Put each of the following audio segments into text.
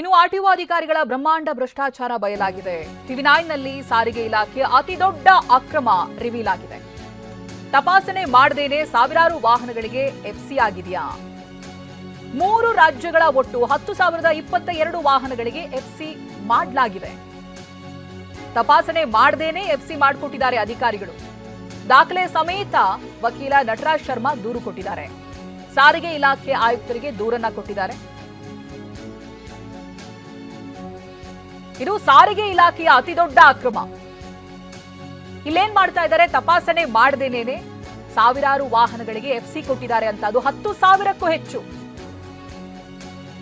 ಇನ್ನು ಆರ್ಟಿಒ ಅಧಿಕಾರಿಗಳ ಬ್ರಹ್ಮಾಂಡ ಭ್ರಷ್ಟಾಚಾರ ಬಯಲಾಗಿದೆ. ಟಿವಿ9ನಲ್ಲಿ ಸಾರಿಗೆ ಇಲಾಖೆ ಅತಿ ದೊಡ್ಡ ಅಕ್ರಮ ರಿವೀಲ್ ಆಗಿದೆ. ತಪಾಸಣೆ ಮಾಡದೇನೆ ಸಾವಿರಾರು ವಾಹನಗಳಿಗೆ ಎಫ್ಸಿ ಆಗಿದೆಯಾ? 3 ರಾಜ್ಯಗಳ ಒಟ್ಟು 10,022 ವಾಹನಗಳಿಗೆ ಎಫ್ಸಿ ಮಾಡಲಾಗಿದೆ. ತಪಾಸಣೆ ಮಾಡದೇನೆ ಎಫ್ಸಿ ಮಾಡಿಕೊಟ್ಟಿದ್ದಾರೆ ಅಧಿಕಾರಿಗಳು. ದಾಖಲೆ ಸಮೇತ ವಕೀಲ ನಟರಾಜ್ ಶರ್ಮಾ ದೂರು ಕೊಟ್ಟಿದ್ದಾರೆ. ಸಾರಿಗೆ ಇಲಾಖೆ ಆಯುಕ್ತರಿಗೆ ದೂರನ್ನ ಕೊಟ್ಟಿದ್ದಾರೆ. ಇದು ಸಾರಿಗೆ ಇಲಾಖೆಯ ಅತಿ ದೊಡ್ಡ ಅಕ್ರಮ. ಇಲ್ಲೇನ್ ಮಾಡ್ತಾ ಇದ್ದಾರೆ? ತಪಾಸಣೆ ಮಾಡದೇನೆ ಸಾವಿರಾರು ವಾಹನಗಳಿಗೆ ಎಫ್ಸಿ ಕೊಟ್ಟಿದ್ದಾರೆ ಅಂತ. ಅದು 10,000ಕ್ಕೂ ಹೆಚ್ಚು.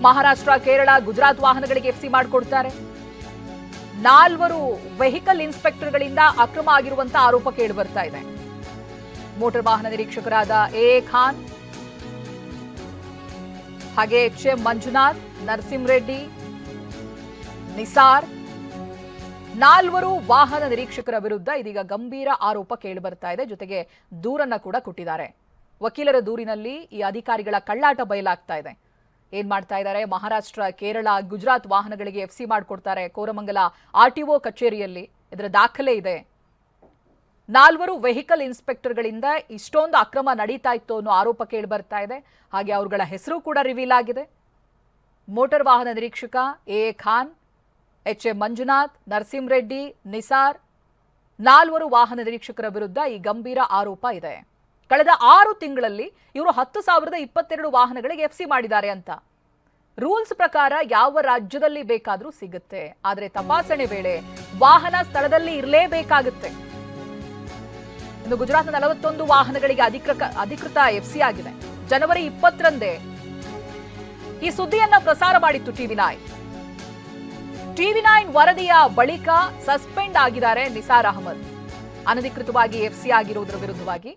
ಮಹಾರಾಷ್ಟ್ರ, ಕೇರಳ, ಗುಜರಾತ್ ವಾಹನಗಳಿಗೆ ಎಫ್ಸಿ ಮಾಡಿಕೊಡ್ತಾರೆ. 4 ವೆಹಿಕಲ್ ಇನ್ಸ್ಪೆಕ್ಟರ್ಗಳಿಂದ ಅಕ್ರಮ ಆಗಿರುವಂತ ಆರೋಪ ಕೇಳಿ ಬರ್ತಾ ಇದೆ. ಮೋಟಾರ್ ವಾಹನ ನಿರೀಕ್ಷಕರಾದ ಎ ಖಾನ್, ಹಾಗೆ ಎಚ್ಎಂ ಮಂಜುನಾಥ್, ನರಸಿಂಹರೆಡ್ಡಿ, ನಿಸಾರ್, 4 ವಾಹನ ನಿರೀಕ್ಷಕರ ವಿರುದ್ಧ ಇದೀಗ ಗಂಭೀರ ಆರೋಪ ಕೇಳಿ ಬರ್ತಾ ಇದೆ. ಜೊತೆಗೆ ದೂರನ್ನ ಕೂಡ ಕೊಟ್ಟಿದ್ದಾರೆ. ವಕೀಲರ ದೂರಿನಲ್ಲಿ ಈ ಅಧಿಕಾರಿಗಳ ಕಳ್ಳಾಟ ಬಯಲಾಗ್ತಾ ಇದೆ. ಏನ್ ಮಾಡ್ತಾ ಇದ್ದಾರೆ? ಮಹಾರಾಷ್ಟ್ರ, ಕೇರಳ, ಗುಜರಾತ್ ವಾಹನಗಳಿಗೆ ಎಫ್ಸಿ ಮಾಡಿಕೊಡ್ತಾರೆ. ಕೋರಮಂಗಲ ಆರ್ಟಿಒ ಕಚೇರಿಯಲ್ಲಿ ಇದರ ದಾಖಲೆ ಇದೆ. 4 ವೆಹಿಕಲ್ ಇನ್ಸ್ಪೆಕ್ಟರ್ಗಳಿಂದ ಇಷ್ಟೊಂದು ಅಕ್ರಮ ನಡೀತಾ ಇತ್ತು ಅನ್ನೋ ಆರೋಪ ಕೇಳಿ ಬರ್ತಾ ಇದೆ. ಹಾಗೆ ಅವರುಗಳ ಹೆಸರು ಕೂಡ ರಿವೀಲ್ ಆಗಿದೆ. ಮೋಟಾರ್ ವಾಹನ ನಿರೀಕ್ಷಕ ಎ ಖಾನ್, ಎಚ್ಎಂ ಮಂಜುನಾಥ್, ನರಸಿಂಹರೆಡ್ಡಿ, ನಿಸಾರ್, 4 ವಾಹನ ನಿರೀಕ್ಷಕರ ವಿರುದ್ಧ ಈ ಗಂಭೀರ ಆರೋಪ ಇದೆ. ಕಳೆದ 6 ತಿಂಗಳಲ್ಲಿ ಇವರು 10,022 ವಾಹನಗಳಿಗೆ ಎಫ್ಸಿ ಮಾಡಿದ್ದಾರೆ ಅಂತ. ರೂಲ್ಸ್ ಪ್ರಕಾರ ಯಾವ ರಾಜ್ಯದಲ್ಲಿ ಬೇಕಾದರೂ ಸಿಗುತ್ತೆ. ಆದರೆ ತಪಾಸಣೆ ವೇಳೆ ವಾಹನ ಸ್ಥಳದಲ್ಲಿ ಇರಲೇಬೇಕಾಗುತ್ತೆ. ಇನ್ನು ಗುಜರಾತ್ನ 41 ವಾಹನಗಳಿಗೆ ಅಧಿಕೃತ ಎಫ್ಸಿ ಆಗಿದೆ. ಜನವರಿ 20ರಂದೇ ಈ ಸುದ್ದಿಯನ್ನ ಪ್ರಸಾರ ಮಾಡಿತ್ತು ಟಿವಿ9. ಟಿವಿ9 ವರದಿಯ ಬಳಿಕ ಸಸ್ಪೆಂಡ್ ಆಗಿದ್ದಾರೆ ನಿಸಾರ್ ಅಹಮದ್. ಅನಧಿಕೃತವಾಗಿ ಎಫ್ಸಿ ಆಗಿರುವುದರ ವಿರುದ್ಧವಾಗಿ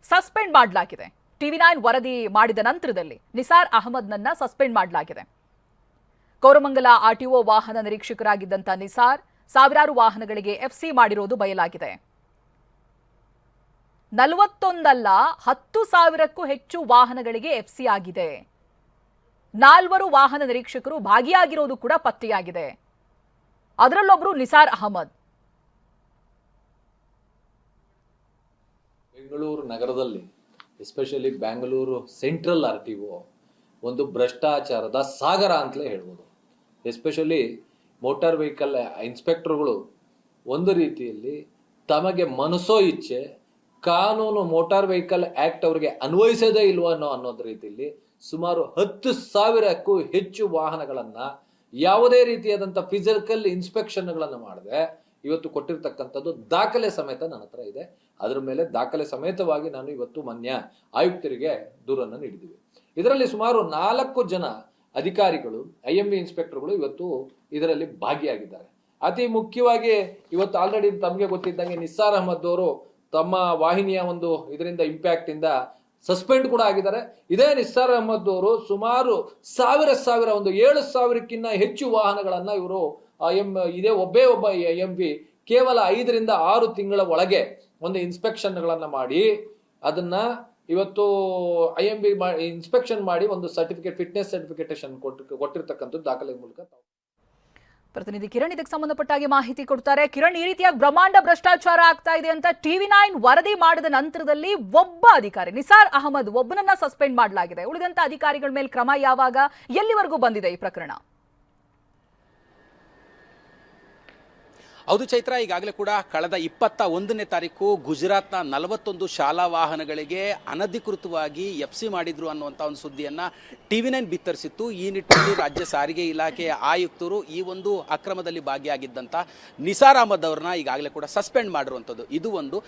ಸಸ್ಪೆಂಡ್ ಮಾಡಲಾಗಿದೆ. ಟಿವಿ9 ವರದಿ ಮಾಡಿದ ನಂತರದಲ್ಲಿ ನಿಸಾರ್ ಅಹಮದ್ನನ್ನ ಸಸ್ಪೆಂಡ್ ಮಾಡಲಾಗಿದೆ. ಕೋರಮಂಗಲ ಆರ್ಟಿಒ ವಾಹನ ನಿರೀಕ್ಷಕರಾಗಿದ್ದಂತ ನಿಸಾರ್ ಸಾವಿರಾರು ವಾಹನಗಳಿಗೆ ಎಫ್ಸಿ ಮಾಡಿರೋದು ಬಯಲಾಗಿದೆ. 41 ಅಲ್ಲ, 10,000ಕ್ಕೂ ಹೆಚ್ಚು ವಾಹನಗಳಿಗೆ ಎಫ್ಸಿ ಆಗಿದೆ. 4 ವಾಹನ ನಿರೀಕ್ಷಕರು ಭಾಗಿಯಾಗಿರೋದು ಕೂಡ ಪತ್ತೆಯಾಗಿದೆ. ಅದರಲ್ಲೊಬ್ಬರು ನಿಸಾರ್ ಅಹಮದ್. ಬೆಂಗಳೂರು ನಗರದಲ್ಲಿ, ಎಸ್ಪೆಷಲಿ ಬ್ಯಾಂಗ್ಳೂರು ಸೆಂಟ್ರಲ್ ಆರ್ಟಿಒ ಒಂದು ಭ್ರಷ್ಟಾಚಾರದ ಸಾಗರ ಅಂತಲೇ ಹೇಳ್ಬೋದು. ಎಸ್ಪೆಷಲಿ ಮೋಟಾರ್ ವೆಹಿಕಲ್ ಇನ್ಸ್ಪೆಕ್ಟರ್ಗಳು ಒಂದು ರೀತಿಯಲ್ಲಿ ತಮಗೆ ಮನಸೋ ಇಚ್ಛೆ ಕಾನೂನು ಮೋಟಾರ್ ವೆಹಿಕಲ್ ಆಕ್ಟ್ ಅವರಿಗೆ ಅನ್ವಯಿಸೋದೇ ಇಲ್ವೋ ಅನ್ನೋದು ರೀತಿಯಲ್ಲಿ ಸುಮಾರು 10,000ಕ್ಕೂ ಹೆಚ್ಚು ವಾಹನಗಳನ್ನ ಯಾವುದೇ ರೀತಿಯಾದಂಥ ಫಿಸಿಕಲ್ ಇನ್ಸ್ಪೆಕ್ಷನ್ಗಳನ್ನು ಮಾಡದೆ ಇವತ್ತು ಕೊಟ್ಟಿರ್ತಕ್ಕಂಥದ್ದು ದಾಖಲೆ ಸಮೇತ ನನ್ನ ಹತ್ರ ಇದೆ. ಅದರ ಮೇಲೆ ದಾಖಲೆ ಸಮೇತವಾಗಿ ನಾನು ಇವತ್ತು ಮಾನ್ಯ ಆಯುಕ್ತರಿಗೆ ದೂರನ್ನು ನೀಡಿದ್ದೀವಿ. ಇದರಲ್ಲಿ ಸುಮಾರು 4 ಜನ ಅಧಿಕಾರಿಗಳು, IMV ಇನ್ಸ್ಪೆಕ್ಟರ್ಗಳು ಇವತ್ತು ಇದರಲ್ಲಿ ಭಾಗಿಯಾಗಿದ್ದಾರೆ. ಅತಿ ಮುಖ್ಯವಾಗಿ ಇವತ್ತು ಆಲ್ರೆಡಿ ತಮಗೆ ಗೊತ್ತಿದ್ದಂಗೆ ನಿಸಾರ್ ಅಹಮದ್ ಅವರು ತಮ್ಮ ವಾಹಿನಿಯ ಒಂದು ಇದರಿಂದ ಇಂಪ್ಯಾಕ್ಟ್ ಇಂದ ಸಸ್ಪೆಂಡ್ ಕೂಡ ಆಗಿದ್ದಾರೆ. ಇದೇ ನಿಸಾರ್ ಅಹಮದ್ ಅವರು ಸುಮಾರು 1,000 ಒಂದು 7,000ಕ್ಕಿಂತ ಹೆಚ್ಚು ವಾಹನಗಳನ್ನ ಇವರು ಇದೇ ಒಬ್ಬ IMV ಕೇವಲ 5ರಿಂದ 6 ತಿಂಗಳ ಒಳಗೆ ಒಂದು ಇನ್ಸ್ಪೆಕ್ಷನ್ಗಳನ್ನ ಮಾಡಿ ಅದನ್ನ ಇವತ್ತು IMV ಇನ್ಸ್ಪೆಕ್ಷನ್ ಮಾಡಿ ಒಂದು ಸರ್ಟಿಫಿಕೇಟ್, ಫಿಟ್ನೆಸ್ ಸರ್ಟಿಫಿಕೇಟೇಷನ್ ಕೊಟ್ಟಿರ್ತಕ್ಕಂಥದ್ದು ದಾಖಲೆ ಮೂಲಕ. ಪ್ರತಿನಿಧಿ ಕಿರಣ್ ಇದಕ್ಕೆ ಸಂಬಂಧಪಟ್ಟಾಗಿ ಮಾಹಿತಿ ಕೊಡ್ತಾರೆ. ಕಿರಣ್, ಈ ರೀತಿಯ ಬ್ರಹ್ಮಾಂಡ ಭ್ರಷ್ಟಾಚಾರ ಆಗ್ತಾ ಇದೆ ಅಂತ ಟಿವಿ9 ವರದಿ ಮಾಡಿದ ನಂತರದಲ್ಲಿ ಒಬ್ಬ ಅಧಿಕಾರಿ ನಿಸಾರ್ ಅಹಮದ್ ಒಬ್ಬನನ್ನ ಸಸ್ಪೆಂಡ್ ಮಾಡಲಾಗಿದೆ. ಉಳಿದಂತ ಅಧಿಕಾರಿಗಳ ಮೇಲೆ ಕ್ರಮ ಯಾವಾಗ, ಎಲ್ಲಿವರೆಗೂ ಬಂದಿದೆ ಈ ಪ್ರಕರಣ? ಹೌದು ಚೈತ್ರ, ಈಗಾಗಲೇ ಕೂಡ ಕಳೆದ 21ನೇ ತಾರೀಕು ಗುಜರಾತ್ನ 41 ಶಾಲಾ ವಾಹನಗಳಿಗೆ ಅನಧಿಕೃತವಾಗಿ ಎಫ್ಸಿ ಮಾಡಿದ್ರು ಅನ್ನುವಂಥ ಒಂದು ಸುದ್ದಿಯನ್ನು ಟಿವಿ9 ಬಿತ್ತರಿಸಿತ್ತು. ಈ ನಿಟ್ಟಿನಲ್ಲಿ ರಾಜ್ಯ ಸಾರಿಗೆ ಇಲಾಖೆಯ ಆಯುಕ್ತರು ಈ ಒಂದು ಅಕ್ರಮದಲ್ಲಿ ಭಾಗಿಯಾಗಿದ್ದಂಥ ನಿಸಾರ್ ಅಹಮದ್ ಅವ್ರನ್ನ ಈಗಾಗಲೇ ಕೂಡ ಸಸ್ಪೆಂಡ್ ಮಾಡಿರುವಂಥದ್ದು. ಇದು ಒಂದು.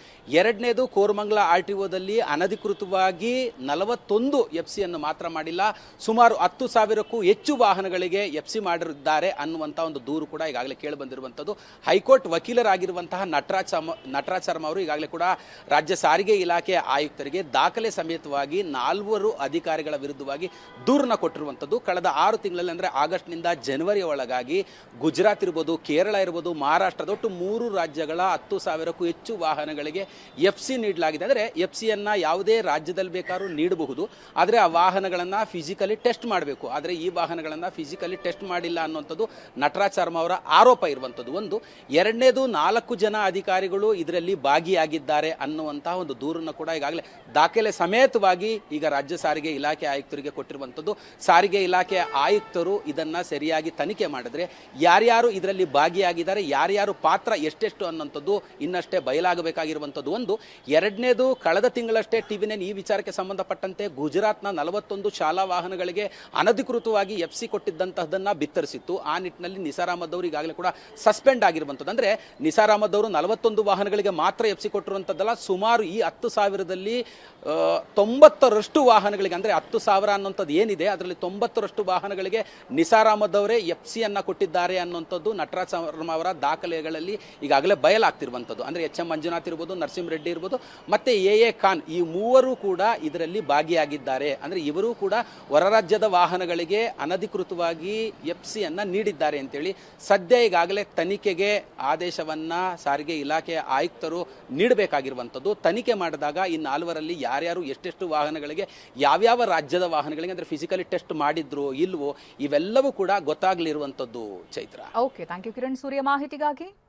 ಎರಡನೇದು, ಕೋರಮಂಗಲ ಆರ್ಟಿಒದಲ್ಲಿ ಅನಧಿಕೃತವಾಗಿ 41 ಎಫ್ಸಿಯನ್ನು ಮಾತ್ರ ಮಾಡಿಲ್ಲ, ಸುಮಾರು 10,000ಕ್ಕೂ ಹೆಚ್ಚು ವಾಹನಗಳಿಗೆ ಎಫ್ಸಿ ಮಾಡಿದ್ದಾರೆ ಅನ್ನುವಂಥ ಒಂದು ದೂರು ಕೂಡ ಈಗಾಗಲೇ ಕೇಳಿ ಬಂದಿರುವಂಥದ್ದು. ಹೈಕೋರ್ಟ್ ಹೈಕೋರ್ಟ್ ವಕೀಲರಾಗಿರುವಂತಹ ನಟರಾಜ್ ಶರ್ಮಾ ಅವರು ಈಗಾಗಲೇ ಕೂಡ ರಾಜ್ಯ ಸಾರಿಗೆ ಇಲಾಖೆ ಆಯುಕ್ತರಿಗೆ ದಾಖಲೆ ಸಮೇತವಾಗಿ 4 ಅಧಿಕಾರಿಗಳ ವಿರುದ್ಧವಾಗಿ ದೂರನ್ನ ಕೊಟ್ಟಿರುವಂಥದ್ದು. ಕಳೆದ 6 ತಿಂಗಳಲ್ಲಿ ಅಂದರೆ ಆಗಸ್ಟ್ನಿಂದ ಜನವರಿ ಒಳಗಾಗಿ ಗುಜರಾತ್ ಇರ್ಬೋದು, ಕೇರಳ ಇರ್ಬೋದು, ಮಹಾರಾಷ್ಟ್ರದ ಒಟ್ಟು 3 ರಾಜ್ಯಗಳ 10,000ಕ್ಕೂ ಹೆಚ್ಚು ವಾಹನಗಳಿಗೆ FC ನೀಡಲಾಗಿದೆ. ಅಂದರೆ FCಯನ್ನ ಯಾವುದೇ ರಾಜ್ಯದಲ್ಲಿ ಬೇಕಾದ್ರೂ ನೀಡಬಹುದು, ಆದರೆ ಆ ವಾಹನಗಳನ್ನು ಫಿಸಿಕಲಿ ಟೆಸ್ಟ್ ಮಾಡಬೇಕು. ಆದರೆ ಈ ವಾಹನಗಳನ್ನು ಫಿಸಿಕಲಿ ಟೆಸ್ಟ್ ಮಾಡಿಲ್ಲ ಅನ್ನುವಂಥದ್ದು ನಟರಾಜ್ ಶರ್ಮಾ ಅವರ ಆರೋಪ ಇರುವಂಥದ್ದು ಒಂದು. ಎರಡನೇದು 4 ಜನ ಅಧಿಕಾರಿಗಳು ಇದರಲ್ಲಿ ಭಾಗಿಯಾಗಿದ್ದಾರೆ ಅನ್ನುವಂತಹ ಒಂದು ದೂರನ್ನು ಕೂಡ ಈಗಾಗಲೇ ದಾಖಲೆ ಸಮೇತವಾಗಿ ಈಗ ರಾಜ್ಯ ಸಾರಿಗೆ ಇಲಾಖೆ ಆಯುಕ್ತರಿಗೆ ಕೊಟ್ಟಿರುವಂಥದ್ದು. ಸಾರಿಗೆ ಇಲಾಖೆ ಆಯುಕ್ತರು ಇದನ್ನ ಸರಿಯಾಗಿ ತನಿಖೆ ಮಾಡಿದ್ರೆ ಯಾರ್ಯಾರು ಇದರಲ್ಲಿ ಭಾಗಿಯಾಗಿದ್ದಾರೆ, ಯಾರ್ಯಾರು ಪಾತ್ರ ಎಷ್ಟೆಷ್ಟು ಅನ್ನೋಂಥದ್ದು ಇನ್ನಷ್ಟೇ ಬಯಲಾಗಬೇಕಾಗಿರುವಂಥದ್ದು ಒಂದು. ಎರಡನೇದು, ಕಳೆದ ತಿಂಗಳಷ್ಟೇ TV9 ಈ ವಿಚಾರಕ್ಕೆ ಸಂಬಂಧಪಟ್ಟಂತೆ ಗುಜರಾತ್ನ 41 ಶಾಲಾ ವಾಹನಗಳಿಗೆ ಅನಧಿಕೃತವಾಗಿ FC ಕೊಟ್ಟಿದ್ದಂತಹದನ್ನ ಬಿತ್ತರಿಸಿತ್ತು. ಆ ನಿಟ್ಟಿನಲ್ಲಿ ನಿಸಾರ್ ಅಹಮದ್ ಅವರು ಈಗಾಗಲೇ ಕೂಡ ಸಸ್ಪೆಂಡ್ ಆಗಿರುವಂಥದ್ದು. ಅಂದ್ರೆ ನಿಸಾರ್ ಅಹಮದ್ ಅವರು 41 ವಾಹನಗಳಿಗೆ ಮಾತ್ರ FC ಕೊಟ್ಟಿರುವಂಥದ್ದಲ್ಲ, ಸುಮಾರು ಈ 10,000ದಲ್ಲಿ 90ರಷ್ಟು ವಾಹನಗಳಿಗೆ, ಅಂದ್ರೆ 10,000 ಅನ್ನುವಂಥದ್ದು ಏನಿದೆ ಅದರಲ್ಲಿ 90ರಷ್ಟು ವಾಹನಗಳಿಗೆ ನಿಸಾರ್ ಅಹಮದ್ ಅವರೇ FCಯನ್ನ ಕೊಟ್ಟಿದ್ದಾರೆ ಅನ್ನುವಂಥದ್ದು ನಟರಾಜ್ ಶರ್ಮಾ ಅವರ ದಾಖಲೆಗಳಲ್ಲಿ ಈಗಾಗಲೇ ಬಯಲಾಗ್ತಿರುವಂಥದ್ದು. ಅಂದ್ರೆ HM ಮಂಜುನಾಥ್ ಇರ್ಬೋದು, ನರಸಿಂಹ ರೆಡ್ಡಿ ಇರ್ಬೋದು, ಮತ್ತೆ AA ಖಾನ್, ಈ 3 ಕೂಡ ಇದರಲ್ಲಿ ಭಾಗಿಯಾಗಿದ್ದಾರೆ. ಅಂದ್ರೆ ಇವರು ಕೂಡ ಹೊರ ರಾಜ್ಯದ ವಾಹನಗಳಿಗೆ ಅನಧಿಕೃತವಾಗಿ FCಯನ್ನ ನೀಡಿದ್ದಾರೆ ಅಂತೇಳಿ ಸದ್ಯ ಈಗಾಗಲೇ ತನಿಖೆಗೆ ಆದೇಶವನ್ನ ಸಾರಿಗೆ ಇಲಾಖೆ ಆಯುಕ್ತರು ನೀಡಬೇಕಾಗಿರುವಂಥದ್ದು. ತನಿಖೆ ಮಾಡಿದಾಗ ಈ 4ರಲ್ಲಿ ಯಾರ್ಯಾರು ಎಷ್ಟೆಷ್ಟು ವಾಹನಗಳಿಗೆ ಯಾವ್ಯಾವ ರಾಜ್ಯದ ವಾಹನಗಳಿಗೆ ಅಂದ್ರೆ ಫಿಸಿಕಲಿ ಟೆಸ್ಟ್ ಮಾಡಿದ್ರು ಇಲ್ವೋ ಇವೆಲ್ಲವೂ ಕೂಡ ಗೊತ್ತಾಗ್ಲಿರುವಂಥದ್ದು. Chaitra. Okay, thank you Kiran Surya ಮಾಹಿತಿಗಾಗಿ.